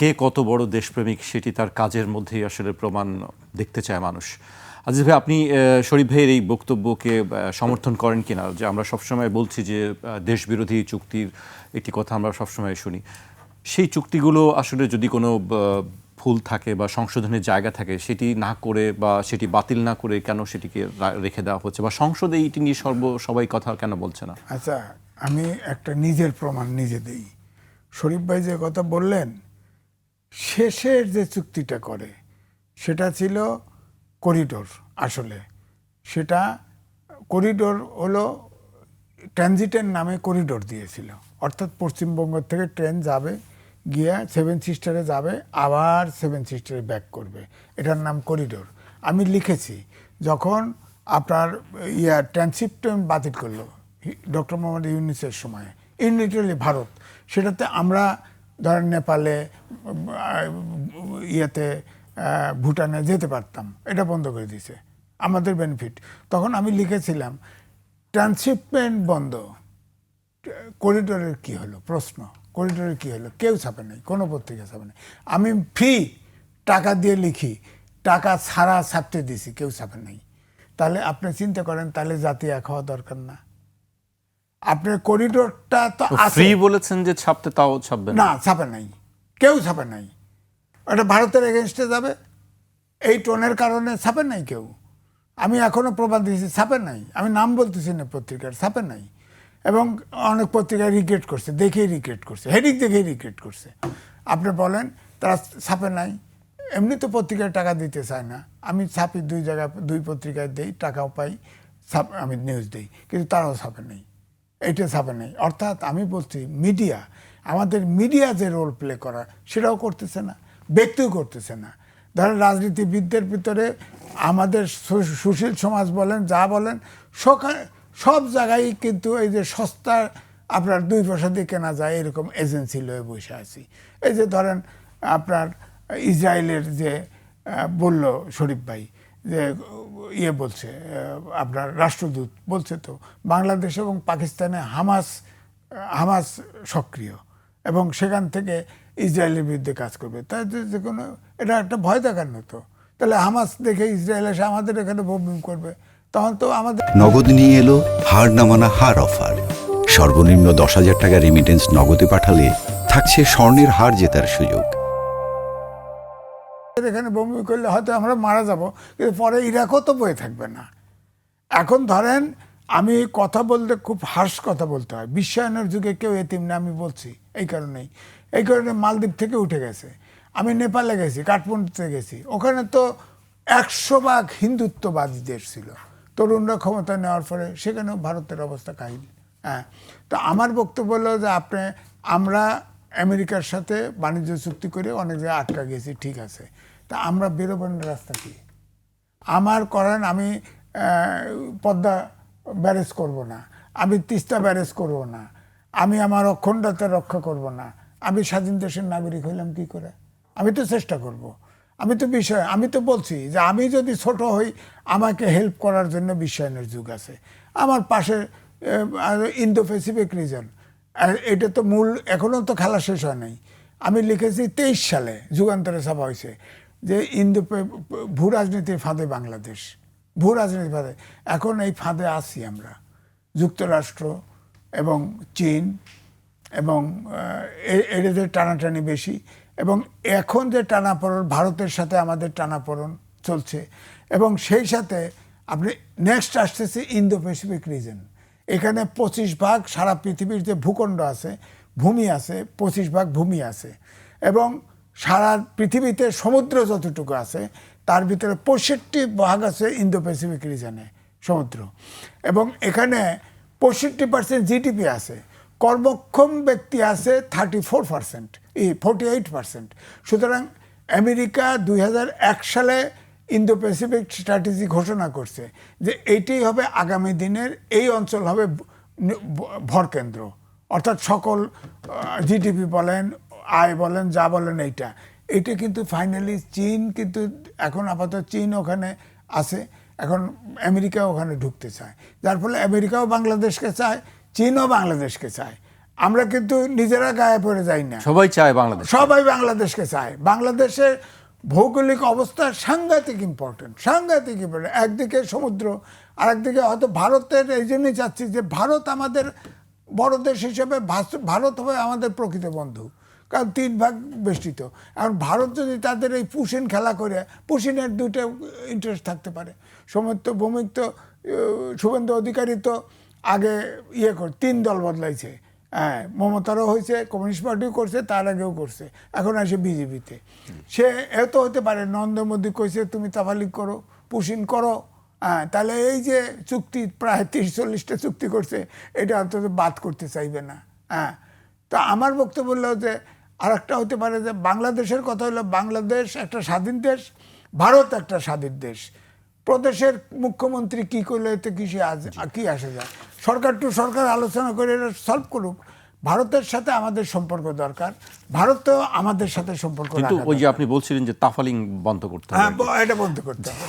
কে কত বড় দেশপ্রেমিক সেটি তার কাজের মধ্যেই আসলে প্রমাণ দেখতে চায় মানুষ। আজিজ ভাই, আপনি শরীফ ভাইয়ের এই বক্তব্যকে সমর্থন করেন কিনা, যে আমরা সবসময় বলছি যে দেশবিরোধী চুক্তির একটি কথা আমরা সবসময় শুনি, সেই চুক্তিগুলো আসলে যদি কোনো ভুল থাকে বা সংশোধনের জায়গা থাকে, সেটি না করে বা সেটি বাতিল না করে কেন সেটিকে রেখে দেওয়া হচ্ছে, বা সংসদে এটি নিয়ে সবাই কথা কেন বলছে না? আচ্ছা, আমি একটা নিজের প্রমাণ নিজে দিই। শরীফ ভাই যে কথা বললেন, শেষের যে চুক্তিটা করে সেটা ছিল করিডোর। আসলে সেটা করিডোর হলো ট্রানজিটের নামে করিডোর দিয়েছিল, অর্থাৎ পশ্চিমবঙ্গ থেকে ট্রেন যাবে, গিয়ে সেভেন সিস্টারে যাবে, আবার সেভেন সিস্টারে ব্যাক করবে, এটার নাম করিডোর। আমি লিখেছি যখন আপনার ট্রানশিপটা বাতিল করলো ডক্টর মোহাম্মদ ইউনূসের সময়, ইউনিটারলি ভারত, সেটাতে আমরা ধরেন নেপালে, ভুটানে যেতে পারতাম, এটা বন্ধ করে দিয়েছে, আমাদের বেনিফিট। তখন আমি লিখেছিলাম ট্রান্সশিপমেন্ট বন্ধ, করিডোরের কি হলো প্রশ্ন, করিডোরের কি হলো, কেউ ছাপে নাই, কোনো পত্রিকা ছাপে নাই। আমি ফ্রি টাকা দিয়ে লিখি, টাকা ছাড়া ছাপতে দিছি, কেউ ছাপে নাই। তাহলে আপনি চিন্তা করেন, তাহলে জাতি এক হওয়া দরকার না? আপনার করিডোরটা তো ফ্রি বলেছেন যে ছাপতে, তাও ছাপবে না, ছাপে নাই, কেউ ছাপে নাই। এটা ভারতের এগেনস্টে যাবে, এই টোনের কারণে ছাপে নাই কেউ। আমি এখনো প্রমাণ দিয়েছি, ছাপে নাই, আমি নাম বলতেছি না পত্রিকার, ছাপে নাই। এবং অনেক পত্রিকায় রিগ্রেট করছে, দেখেই রিগ্রেট করছে, হেডিং দেখেই রিগ্রেট করছে। আপনি বলেন তারা ছাপে নাই, এমনি তো পত্রিকায় টাকা দিতে চায় না, আমি ছাপি দুই জায়গায়, দুই পত্রিকায় দেই, টাকাও পাই, আমি নিউজ দিই, কিন্তু তারাও ছাপে নেই, এইটা ছাপে নেই। অর্থাৎ আমি বলছি মিডিয়া, আমাদের মিডিয়া যে রোল প্লে করা সেটাও করতেছে না, ব্যক্তিও করতেছে না। ধরেন রাজনীতিবিদদের ভিতরে আমাদের সুশীল সমাজ বলেন, যা বলেন, সব জায়গায় কিন্তু এই যে সস্তা আপনার 2 পয়সা দিয়ে কেনা যায় এরকম এজেন্সি লয়ে বসে আছি। এই যে ধরেন আপনার ইসরায়েলের যে বলল শরীফ ভাই, যে বলছে আপনার রাষ্ট্রদূত বলছে, তো বাংলাদেশ এবং পাকিস্তানে হামাস সক্রিয় এবং সেখান থেকে ইসরায়েলের বিরুদ্ধে কাজ করবে। তাই যে কোনো, এটা একটা ভয় দেখানো। তো তাহলে হামাস দেখে ইসরায়েল এসে আমাদের এখানে বোম্বিং করবে, তখন তো আমাদের। নগদ নিয়ে এলো হার না মানা হার অফার। সর্বনিম্ন 10,000 টাকা রেমিটেন্স নগদে পাঠালে থাকছে স্বর্ণের হার জেতার সুযোগ। এখানে বোম্বিং করলে হয়তো আমরা মারা যাব, কিন্তু পরে ইরাকও তো বয়ে থাকবে না। এখন ধরেন আমি কথা বলতে খুব হার্শ কথা বলতে হয়, বিশ্বায়নের যুগে কেউ এতিম না, আমি বলছি এই কারণে মালদ্বীপ থেকে উঠে গেছে। আমি নেপালে গেছি, কাঠমান্ডুতে গেছি, ওখানে তো 100% হিন্দুত্ববাদী দেশ ছিল, তরুণরা ক্ষমতা নেওয়ার পরে সেখানেও ভারতের অবস্থা কাহিল। হ্যাঁ, তো আমার বক্তব্য হলো যে আমরা আমেরিকার সাথে বাণিজ্য চুক্তি করে অনেক জায়গায় আটকা গেছি, ঠিক আছে, তা আমরা বেরোবার রাস্তা কি আমার করেন? আমি পদ্মা ব্যারেজ করব না, আমি তিস্তা ব্যারেজ করব না, আমি আমার অখণ্ডতা রক্ষা করব না, আমি স্বাধীন দেশের নাগরিক হইলাম কি করে? আমি তো চেষ্টা করব, আমি তো বলছি যে আমি যদি ছোট হই, আমাকে হেল্প করার জন্য বিশ্বায়নের যুগ আছে। আমার পাশে ইন্দো প্যাসিফিক রিজন, এটা তো মূল, এখনো তো খেলা শেষ হয় নাই। আমি লিখেছি 23 সালে যুগান্তরে ছাপা হয়েছে যে ভূ রাজনীতির ফাঁদে বাংলাদেশ, ভূ রাজনীতির ফাঁদে। এখন এই ফাঁদে আছি আমরা, যুক্তরাষ্ট্র এবং চীন এবং এদের টানাটানি বেশি, এবং এখন যে টানাপোড়েন ভারতের সাথে আমাদের টানাপোড়েন চলছে, এবং সেই সাথে আপনি নেক্সট আসতেছে ইন্দো প্যাসিফিক রিজন। এখানে 25% সারা পৃথিবীর যে ভূখণ্ড আছে, ভূমি আছে, 25% ভূমি আছে, এবং সারা পৃথিবীতে সমুদ্র যতটুকু আছে তার ভিতরে 65% আছে ইন্দো প্যাসিফিক রিজনে সমুদ্র, এবং এখানে 65% জিডিপি আছে, কর্মক্ষম ব্যক্তি আছে 48%। সুতরাং আমেরিকা 2001 সালে ইন্দো প্যাসিফিক স্ট্র্যাটেজি ঘোষণা করছে যে এইটাই হবে আগামী দিনের, এই অঞ্চল হবে ভরকেন্দ্র, অর্থাৎ সকল জিডিপি বলেন, আয় বলেন, যা বলেন, এইটা কিন্তু ফাইনালি চীন, কিন্তু এখন আপাতত চীন ওখানে আছে, এখন আমেরিকা ওখানে ঢুকতে চায়, যার ফলে আমেরিকাও বাংলাদেশকে চায়, চীনও বাংলাদেশকে চায়। আমরা কিন্তু নিজেরা গায়ে পড়ে যাই না, সবাই চায় বাংলাদেশ। সবাই বাংলাদেশকে চায়। বাংলাদেশের ভৌগোলিক অবস্থা সাংঘাতিক ইম্পর্টেন্ট, সাংঘাতিক ইম্পর্টেন্ট। একদিকে সমুদ্র, আরেকদিকে হয়তো ভারতের, এই জন্যই চাচ্ছি যে ভারত আমাদের বড় দেশ হিসেবে ভারত হবে আমাদের প্রকৃত বন্ধু, কারণ 3 ভাগ বেষ্টিত। এখন ভারত যদি তাদের এই পুশিন খেলা করে, পুশিনের দুটো ইন্টারেস্ট থাকতে পারে। সমস্ত ভৌমিক তো শুভেন্দু অধিকারী তো আগে ইয়ে করে 3 দল বদলাইছে, হ্যাঁ, মমতারও হয়েছে, কমিউনিস্ট পার্টিও করছে, তার আগেও করছে, এখন আসে বিজেপিতে। সে এত হতে পারে নরেন্দ্র মোদী কইছে তুমি তাফালিক করো, পুশিন করো, হ্যাঁ, তাহলে এই যে চুক্তি প্রায় 30-40টা চুক্তি করছে, এটা অন্তত বাদ করতে চাইবে না। হ্যাঁ, তো আমার বক্তব্য হলো যে আরেকটা হতে পারে যে বাংলাদেশের কথা হলো, বাংলাদেশ একটা স্বাধীন দেশ, ভারত একটা স্বাধীন দেশ। প্রদেশের মুখ্যমন্ত্রী কি করলে এতে কি আসে যায়, সরকার টু সরকার আলোচনা করে এটা সলভ করুক। ভারতের সাথে আমাদের সম্পর্ক দরকার, ভারত তো আমাদের সাথে সম্পর্ক কিন্তু রাখা ওই যে দরকার। আপনি বলছিলেন যে তাফালিং বন্ধ করতে হবে। হ্যাঁ, এটা বন্ধ করতে হবে।